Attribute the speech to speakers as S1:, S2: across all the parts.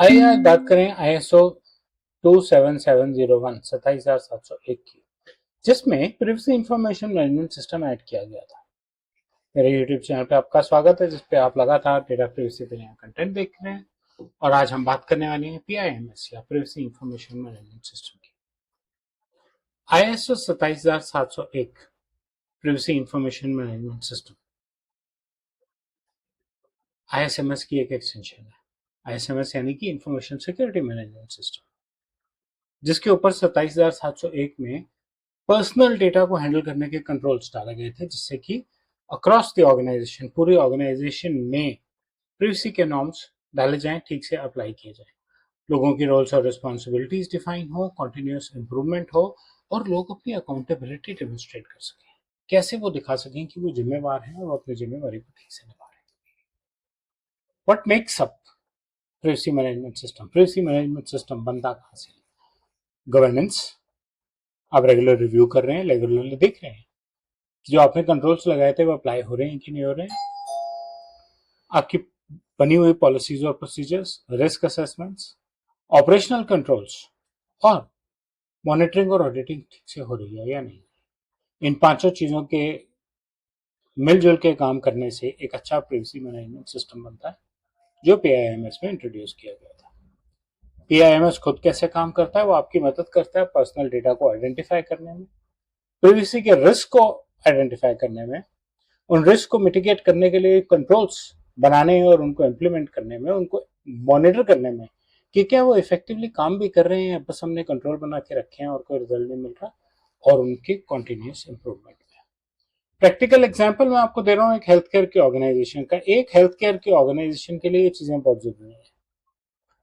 S1: आइए आज बात करें ISO 27701 27701 की, जिसमें privacy information management system add किया गया था। मेरे YouTube चैनल पे आपका स्वागत है, जिसपे आप लगातार डेटा प्रिवेसी पे नया कंटेंट देख रहे हैं। और आज हम बात करने वाले हैं PIMS या प्रिवेसी इंफॉर्मेशन मैनेजमेंट सिस्टम की। ISO 27701 privacy information management system ISMS की एक एक्सटेंशन है। ISMS यानी कि इंफॉर्मेशन सिक्योरिटी मैनेजमेंट सिस्टम, जिसके ऊपर 27701 में पर्सनल डेटा को हैंडल करने के कंट्रोल्स डाले गए थे, जिससे कि अक्रॉस द ऑर्गेनाइजेशन, पूरी ऑर्गेनाइजेशन में प्रिवेसी के नॉर्म्स डाले जाएं, ठीक से अप्लाई किए जाएं, लोगों की रोल्स और रिस्पॉन्सिबिलिटीज डिफाइन हो, कॉन्टिन्यूस इंप्रूवमेंट हो और लोग अपनी अकाउंटेबिलिटी डेमोन्स्ट्रेट कर सकें। कैसे वो दिखा सकें कि वो जिम्मेवार हैं और वो अपनी जिम्मेवारी को ठीक से निभा रहे हैं। What makes up privacy management system? Privacy management system बनता कहां से? गवर्नेंस, आप रेगुलर रिव्यू कर रहे हैं, रेगुलरली देख रहे हैं जो आपने कंट्रोल्स लगाए थे वो अप्लाई हो रहे हैं कि नहीं हो रहे हैं। आपकी बनी हुई पॉलिसीज और procedures, risk assessments, operational controls और मॉनिटरिंग और ऑडिटिंग ठीक से हो रही है या नहीं। इन पांचों चीजों के मिलजुल के काम करने से एक अच्छा प्रिवेसी मैनेजमेंट सिस्टम बनता है, जो PIMS में इंट्रोड्यूस किया गया था। PIMS खुद कैसे काम करता है? वो आपकी मदद करता है पर्सनल डेटा को आइडेंटिफाई करने में, प्रिवेसी के रिस्क को आइडेंटिफाई करने में, उन रिस्क को मिटिगेट करने के लिए कंट्रोल्स बनाने और उनको इम्प्लीमेंट करने में, उनको मॉनिटर करने में कि क्या वो इफेक्टिवली काम भी कर रहे हैं, बस हमने कंट्रोल बना के रखे हैं और कोई रिजल्ट नहीं मिल रहा, और उनकी कॉन्टिन्यूस इंप्रूवमेंट में। प्रैक्टिकल एग्जांपल मैं आपको दे रहा हूँ एक हेल्थ केयर के ऑर्गेनाइजेशन का। एक हेल्थ केयर के ऑर्गेनाइजेशन के लिए ये चीजें बहुत जरूरी है,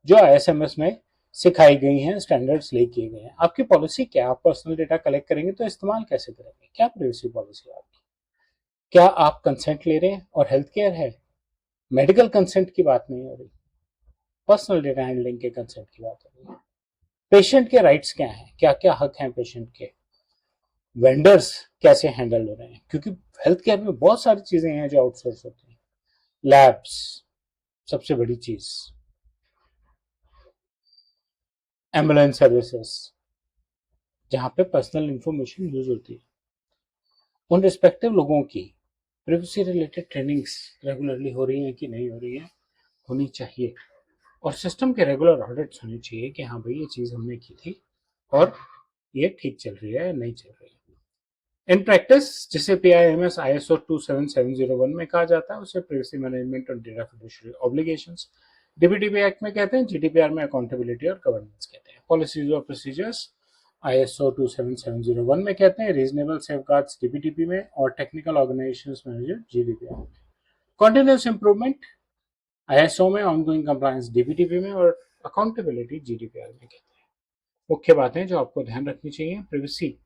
S1: जो ISMS में सिखाई गई हैं, स्टैंडर्ड्स ले किए गए हैं। आपकी पॉलिसी क्या? आप पर्सनल डेटा कलेक्ट करेंगे तो इस्तेमाल कैसे करेंगे? क्या प्राइवेसी पॉलिसी है आपकी? क्या आप कंसेंट ले रहे हैं? और हेल्थ केयर है, मेडिकल कंसेंट की बात नहीं हो रही, पर्सनल डेटा हैंडलिंग के कंसेंट की बात हो रही है। पेशेंट के राइट्स क्या हैं, क्या क्या हक हैं पेशेंट के, वेंडर्स कैसे हैंडल हो रहे हैं, क्योंकि हेल्थ केयर में बहुत सारी चीजें हैं जो आउटसोर्स होती हैं। लैब्स सबसे बड़ी चीज, एम्बुलेंस सर्विसेज, जहां पे पर्सनल इंफॉर्मेशन यूज होती है, उन रिस्पेक्टिव लोगों की प्रिवेसी रिलेटेड ट्रेनिंग्स रेगुलरली हो रही है कि नहीं हो रही है? होनी चाहिए। और सिस्टम के रेगुलर ऑडिट्स होने चाहिए कि हाँ भाई ये चीज हमने की थी और ये ठीक चल रही है या नहीं चल रही है। इन प्रैक्टिस, जिसे PIMS ISO 27701 में कहा जाता है, उसे प्रिवेसी मैनेजमेंट और डेटा फिडुशियरी ऑब्लिगेशंस DPDP एक्ट में कहते हैं, GDPR में अकाउंटेबिलिटी और गवर्नेंस कहते हैं, पॉलिसीज और प्रोसीजर्स ISO 27701 में कहते हैं, रीजनेबल सेफगार्ड्स DPDP में और टेक्निकल ऑर्गेनाइजेशंस मैनेजर GDPR में। कॉन्टिन्यूस इंप्रूवमेंट ISO में, ऑनगोइंग कंप्लायंस DPDP में और अकाउंटेबिलिटी GDPR में कहते हैं। मुख्य बातें जो आपको ध्यान रखनी चाहिए: प्रिवेसी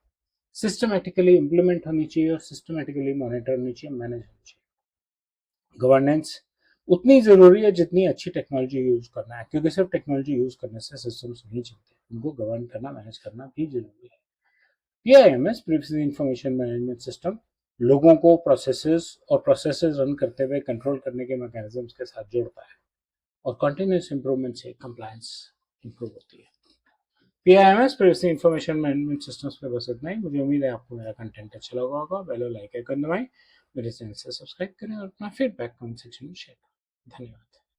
S1: सिस्टमेटिकली इंप्लीमेंट होनी चाहिए और सिस्टमेटिकली मॉनिटर होनी चाहिए, मैनेज होनी चाहिए। गवर्नेंस उतनी जरूरी है जितनी अच्छी टेक्नोलॉजी यूज करना है, क्योंकि सिर्फ टेक्नोलॉजी यूज करने से सिस्टम्स नहीं चलते, उनको गवर्न करना, मैनेज करना भी जरूरी है। PIMS privacy information management system लोगों को प्रोसेसेस रन करते हुए कंट्रोल करने के मैकेनिज्म्स के साथ जोड़ता है और कंटिन्यूस इंप्रूवमेंट से कंप्लायंस इंप्रूव होती है। PIMS privacy information management systems पे बस इतना ही। मुझे उम्मीद है आपको मेरा कंटेंट अच्छा लगा होगा। बेल और लाइक आइकन दबाएं, मेरे चैनल से सब्सक्राइब करें और अपना फीडबैक कमेंट सेक्शन में शेयर करें। धन्यवाद।